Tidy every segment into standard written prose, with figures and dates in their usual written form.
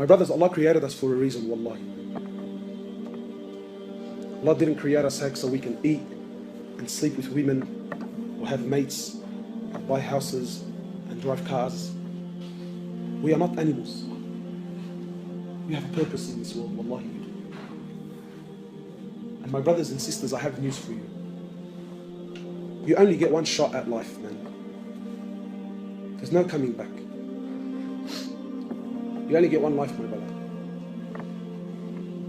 My brothers, Allah created us for a reason, wallahi. Allah didn't create us so we can eat and sleep with women or have mates and buy houses and drive cars. We are not animals. We have a purpose in this world, wallahi. And my brothers and sisters, I have news for you. You only get one shot at life, man. There's no coming back. You only get one life, my brother.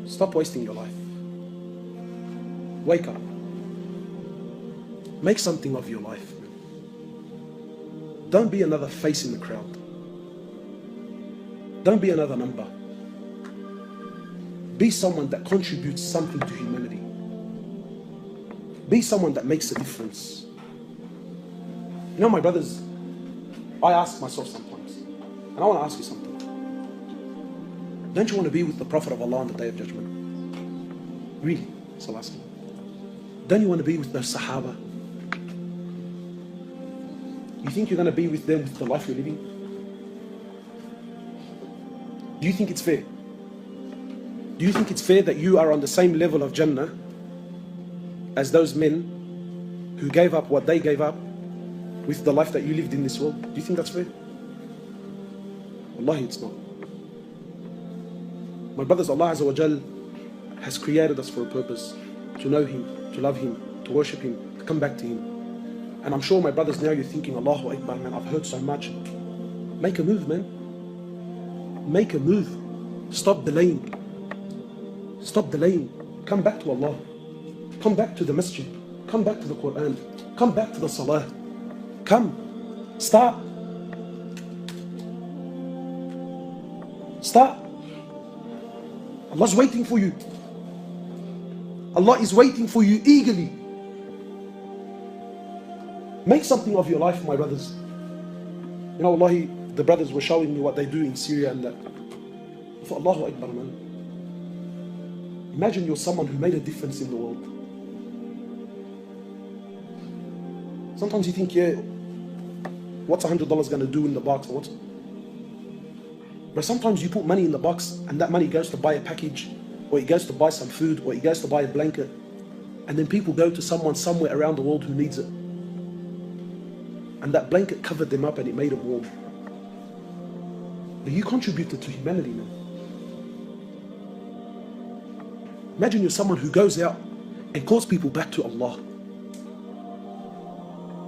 Stop wasting your life. Wake up. Make something of your life, man. Don't be another face in the crowd. Don't be another number. Be someone that contributes something to humanity. Be someone that makes a difference. You know, my brothers, I ask myself sometimes, and I want to ask you something. Don't you want to be with the Prophet of Allah on the Day of Judgment? Really? So ask me. Don't you want to be with the Sahaba? You think you're going to be with them with the life you're living? Do you think it's fair? Do you think it's fair that you are on the same level of Jannah as those men who gave up what they gave up with the life that you lived in this world? Do you think that's fair? Wallahi, it's not. My brothers, Allah Azza wa Jal has created us for a purpose. To know Him, to love Him, to worship Him, to come back to Him. And I'm sure, my brothers, now you're thinking, Allahu Akbar, man, I've heard so much. Make a move, man. Make a move. Stop delaying. Stop delaying. Come back to Allah. Come back to the masjid. Come back to the Quran. Come back to the salah. Come. Start. Start. Allah's waiting for you. Allah is waiting for you eagerly. Make something of your life, my brothers. You know, Wallahi, the brothers were showing me what they do in Syria and that. I thought, Allahu Akbar, man. Imagine you're someone who made a difference in the world. Sometimes you think, yeah, what's $100 going to do in the box? Or what? But sometimes you put money in the box and that money goes to buy a package, or it goes to buy some food, or it goes to buy a blanket. And then people go to someone somewhere around the world who needs it. And that blanket covered them up and it made them warm. But you contributed to humanity, man. Imagine you're someone who goes out and calls people back to Allah.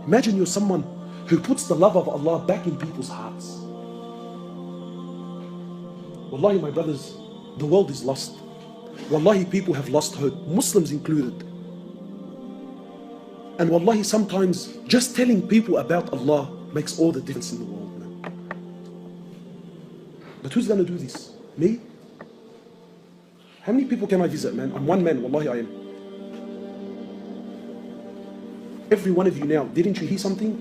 Imagine you're someone who puts the love of Allah back in people's hearts. Wallahi, my brothers, the world is lost. Wallahi, people have lost hope, Muslims included. And wallahi, sometimes just telling people about Allah makes all the difference in the world, man. But who's going to do this? Me? How many people can I visit, man? I'm one man, wallahi I am. Every one of you now, didn't you hear something?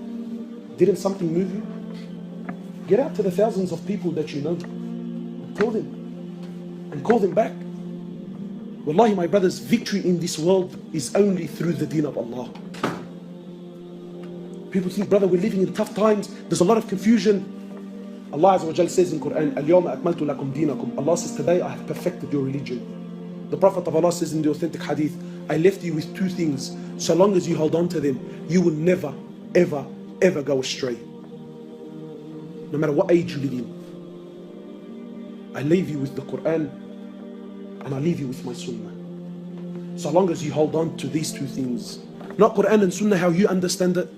Didn't something move you? Get out to the thousands of people that you know and tell them and call them back. Wallahi, my brothers, victory in this world is only through the deen of Allah. People think, brother, we're living in tough times. There's a lot of confusion. Allah Azza wa Jal says in Quran, Al-Yawma akmaltu lakum dinakum. Allah says, today I have perfected your religion. The Prophet of Allah says in the authentic hadith, I left you with two things. So long as you hold on to them, you will never, ever, ever go astray. No matter what age you live in. I leave you with the Quran and I leave you with my Sunnah. So long as you hold on to these two things. Not Quran and Sunnah how you understand it.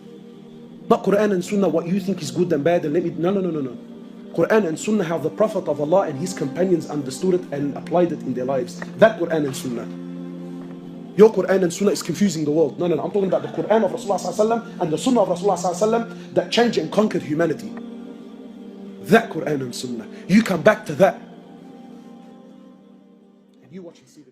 Not Quran and Sunnah what you think is good and bad and let me... No. Quran and Sunnah how the Prophet of Allah and his companions understood it and applied it in their lives. That Quran and Sunnah. Your Quran and Sunnah is confusing the world. No. I'm talking about the Quran of Rasulullah ﷺ and the Sunnah of Rasulullah ﷺ that changed and conquered humanity. That Quran and Sunnah. You come back to that. And you watch and see the